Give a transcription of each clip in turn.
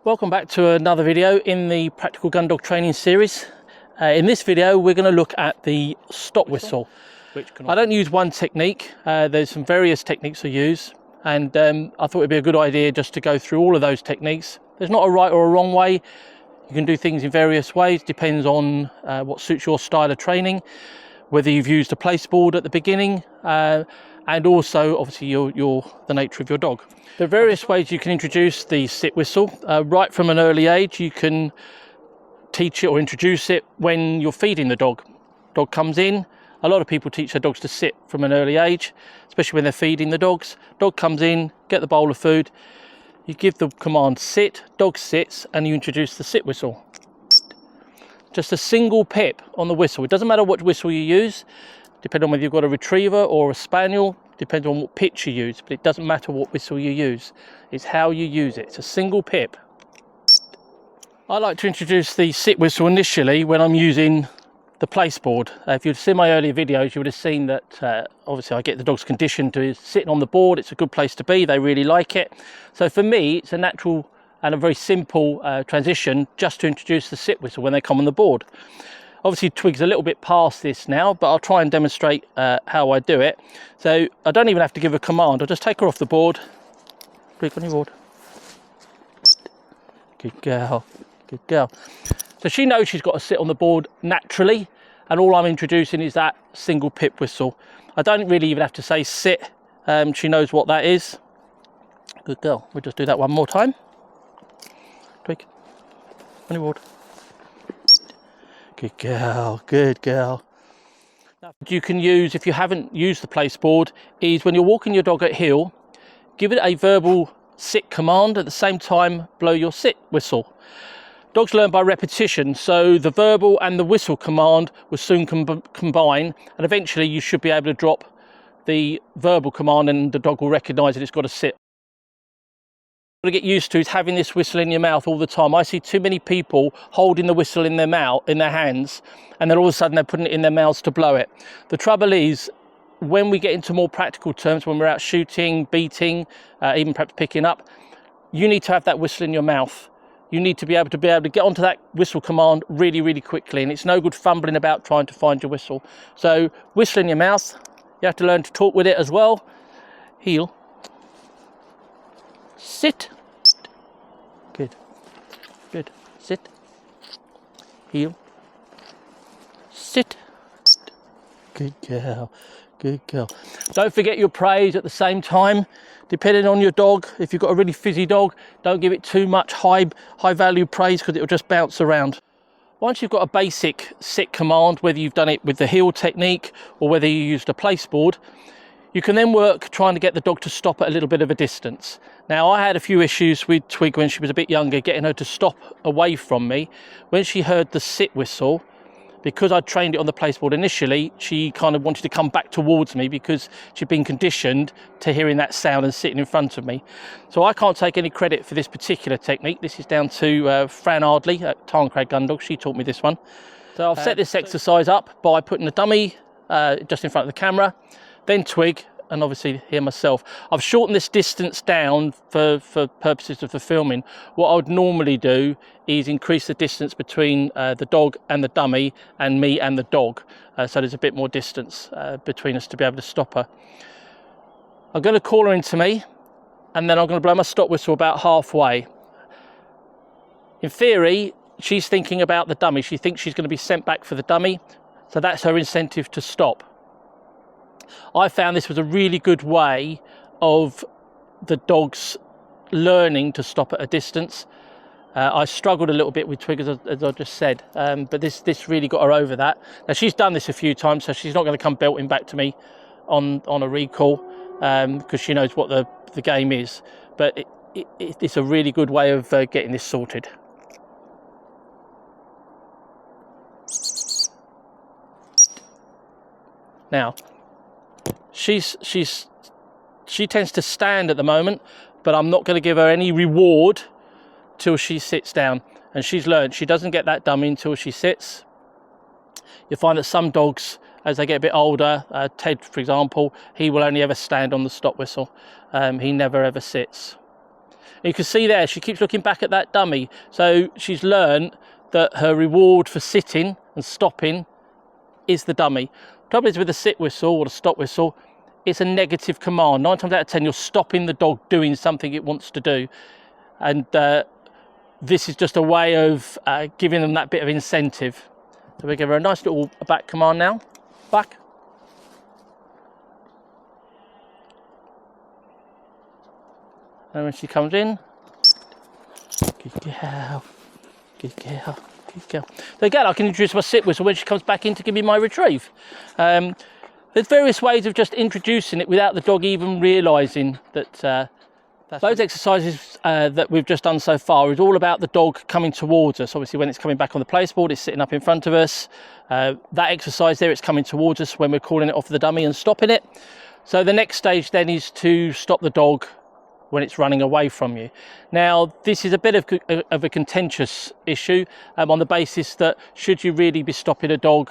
Welcome back to another video in the Practical Gundog Training series. In this video we're going to look at the stop whistle. I don't use one technique, there's some various techniques I use, and I thought it'd be a good idea just to go through all of those techniques. There's not a right or a wrong way. You can do things in various ways, depends on what suits your style of training, whether you've used a place board at the beginning, and also obviously the nature of your dog. There are various ways you can introduce the sit whistle. Right from an early age you can teach it or introduce it when you're feeding the dog. Dog comes in, a lot of people teach their dogs to sit from an early age, especially when they're feeding the dogs. Dog comes in, get the bowl of food, you give the command sit, dog sits, and you introduce the sit whistle. Just a single pip on the whistle. It doesn't matter what whistle you use, depending on whether you've got a retriever or a spaniel, depends on what pitch you use, but it doesn't matter what whistle you use. It's how you use it. It's a single pip. I like to introduce the sit whistle initially when I'm using the place board. If you've seen my earlier videos, you would have seen that obviously I get the dogs conditioned to sitting on the board. It's a good place to be. They really like it. So for me, it's a natural and a very simple transition just to introduce the sit whistle when they come on the board. Obviously Twig's a little bit past this now, but I'll try and demonstrate how I do it. So I don't even have to give a command. I'll just take her off the board. Twig, on your board. Good girl, good girl. So she knows she's got to sit on the board naturally, and all I'm introducing is that single pip whistle. I don't really even have to say sit. She knows what that is. Good girl. We'll just do that one more time. Twig, on your board. Good girl, good girl. Now, what you can use if you haven't used the place board is when you're walking your dog at heel, give it a verbal sit command, at the same time blow your sit whistle. Dogs learn by repetition, so the verbal and the whistle command will soon combine, and eventually you should be able to drop the verbal command and the dog will recognise that it's got to sit. To get used to is having this whistle in your mouth all the time. I see too many people holding the whistle in their mouth, in their hands, and then all of a sudden they're putting it in their mouths to blow it. The trouble is, when we get into more practical terms, when we're out shooting, beating, even perhaps picking up, you need to have that whistle in your mouth. You need to be able to get onto that whistle command really, really quickly, and it's no good fumbling about trying to find your whistle. So whistle in your mouth. You have to learn to talk with it as well. Heel. Sit. Good. Good. Sit. Heel. Sit. Good girl. Good girl. Don't forget your praise at the same time. Depending on your dog, if you've got a really fizzy dog, don't give it too much high value praise because it'll just bounce around. Once you've got a basic sit command, whether you've done it with the heel technique or whether you used a place board, you can then work trying to get the dog to stop at a little bit of a distance. Now, I had a few issues with Twig when she was a bit younger, getting her to stop away from me. When she heard the sit whistle, because I trained it on the place board initially, she kind of wanted to come back towards me because she'd been conditioned to hearing that sound and sitting in front of me. So I can't take any credit for this particular technique. This is down to Fran Ardley at Tarncrag Gundog. She taught me this one. So I've set this exercise up by putting the dummy just in front of the camera, then Twig, and obviously here myself. I've shortened this distance down for purposes of the filming. What I would normally do is increase the distance between the dog and the dummy and me and the dog, so there's a bit more distance between us to be able to stop her. I'm going to call her into me, and then I'm going to blow my stop whistle about halfway. In theory, she's thinking about the dummy. She thinks she's going to be sent back for the dummy, so that's her incentive to stop. I found this was a really good way of the dogs learning to stop at a distance. I struggled a little bit with Twig, as I just said, but this really got her over that. Now, she's done this a few times, so she's not going to come belting back to me on a recall because she knows what the game is. But it's a really good way of getting this sorted. Now, she tends to stand at the moment, but I'm not going to give her any reward till she sits down. And she's learned she doesn't get that dummy until she sits. You'll find that some dogs, as they get a bit older, Ted for example, he will only ever stand on the stop whistle. He never ever sits. And you can see there, she keeps looking back at that dummy. So she's learned that her reward for sitting and stopping is the dummy. Trouble is with the sit whistle or the stop whistle, it's a negative command. 9 times out of 10, you're stopping the dog doing something it wants to do. And this is just a way of giving them that bit of incentive. So we give her a nice little back command now. Back. And when she comes in, good girl, good girl, good girl. So again, I can introduce my sit whistle when she comes back in to give me my retrieve. There's various ways of just introducing it without the dog even realising that. Those exercises that we've just done so far is all about the dog coming towards us. Obviously, when it's coming back on the placeboard, it's sitting up in front of us. That exercise there, it's coming towards us when we're calling it off the dummy and stopping it. So the next stage then is to stop the dog when it's running away from you. Now, this is a bit of a contentious issue on the basis that should you really be stopping a dog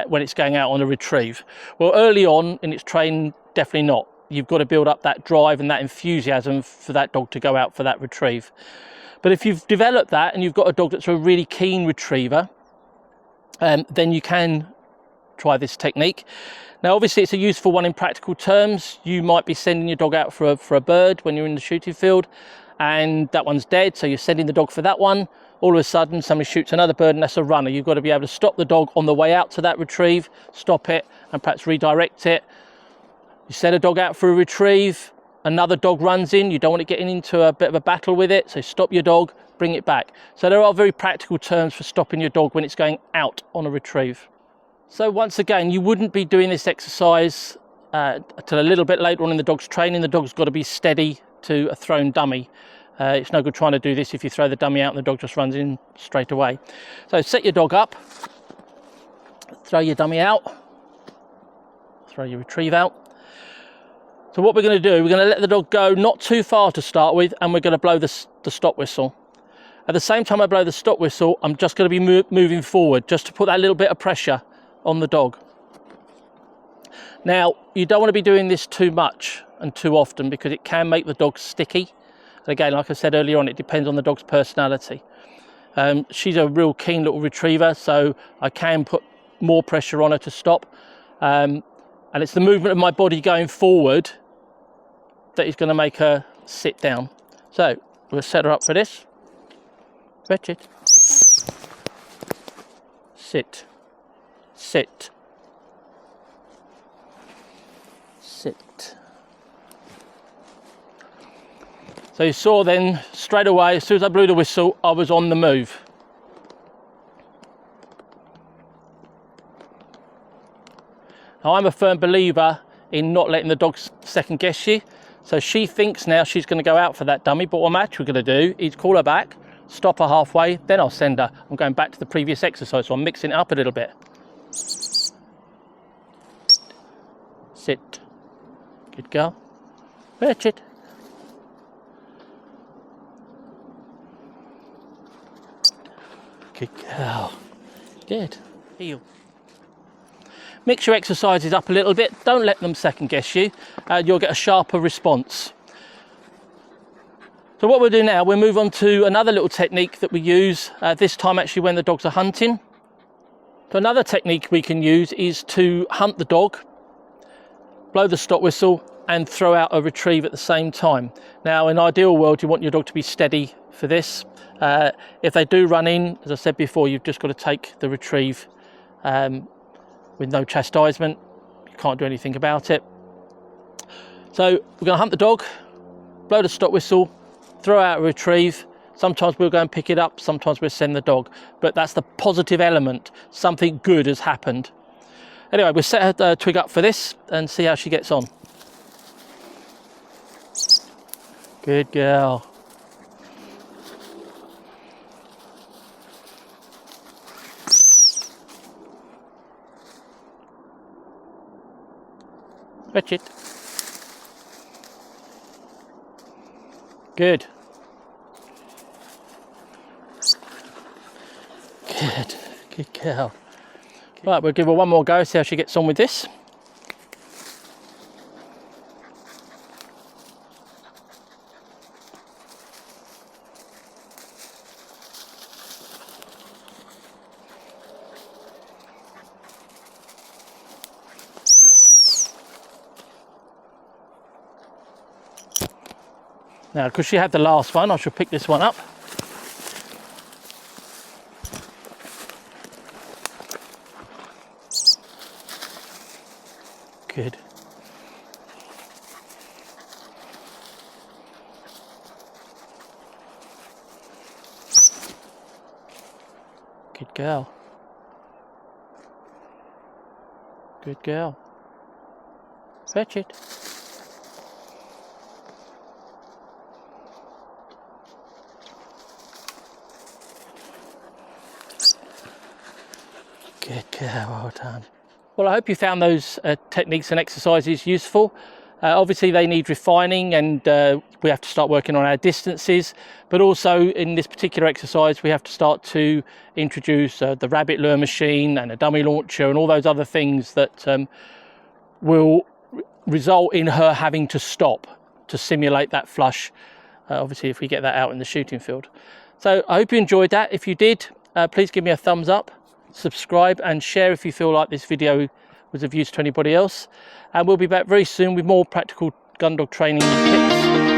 when it's going out on a retrieve? Well, early on in its training, definitely not. You've got to build up that drive and that enthusiasm for that dog to go out for that retrieve. But if you've developed that and you've got a dog that's a really keen retriever, then you can try this technique. Now, obviously, it's a useful one in practical terms. You might be sending your dog out for a bird when you're in the shooting field, and that one's dead, so you're sending the dog for that one. All of a sudden, somebody shoots another bird, and that's a runner. You've got to be able to stop the dog on the way out to that retrieve, stop it, and perhaps redirect it. You send a dog out for a retrieve, another dog runs in, you don't want it getting into a bit of a battle with it, so stop your dog, bring it back. So there are very practical terms for stopping your dog when it's going out on a retrieve. So once again, you wouldn't be doing this exercise until a little bit later on in the dog's training. The dog's got to be steady to a thrown dummy. It's no good trying to do this if you throw the dummy out and the dog just runs in straight away. So set your dog up, throw your dummy out, throw your retrieve out. So what we're going to do, we're going to let the dog go not too far to start with, and we're going to blow the stop whistle. At the same time I blow the stop whistle, I'm just going to be moving forward just to put that little bit of pressure on the dog. Now, you don't want to be doing this too much and too often because it can make the dog sticky. And again, like I said earlier on, it depends on the dog's personality. She's a real keen little retriever, so I can put more pressure on her to stop. And it's the movement of my body going forward that is going to make her sit down. So we'll set her up for this. Fetch it. Sit. Sit. Sit. So you saw then straight away, as soon as I blew the whistle, I was on the move. Now, I'm a firm believer in not letting the dog second guess you. So she thinks now she's going to go out for that dummy, but what I'm actually going to do is call her back, stop her halfway, then I'll send her. I'm going back to the previous exercise, so I'm mixing it up a little bit. Sit. Good girl. Fetch it. Good girl. Good. Heel. Mix your exercises up a little bit. Don't let them second guess you. You'll get a sharper response. So what we'll do now, we'll move on to another little technique that we use, this time actually when the dogs are hunting. So another technique we can use is to hunt the dog, blow the stop whistle, and throw out a retrieve at the same time. Now, in an ideal world, you want your dog to be steady for this. If they do run in, as I said before, you've just got to take the retrieve with no chastisement. You can't do anything about it. So we're going to hunt the dog, blow the stop whistle, throw out a retrieve. Sometimes we'll go and pick it up, sometimes we'll send the dog, but that's the positive element. Something good has happened. Anyway, we'll set her twig up for this and see how she gets on. Good girl. Fetch it. Good. Good. Good girl. Right, we'll give her one more go, see how she gets on with this. Now, because she had the last one, I shall pick this one up. Good. Good girl. Good girl. Fetch it. Good girl, well done. Well, I hope you found those techniques and exercises useful. Obviously they need refining, and we have to start working on our distances, but also in this particular exercise we have to start to introduce the rabbit lure machine and a dummy launcher and all those other things that will result in her having to stop to simulate that flush, obviously if we get that out in the shooting field. So I hope you enjoyed that. If you did, please give me a thumbs up, subscribe and share if you feel like this video was of use to anybody else, and we'll be back very soon with more practical gun dog training tips.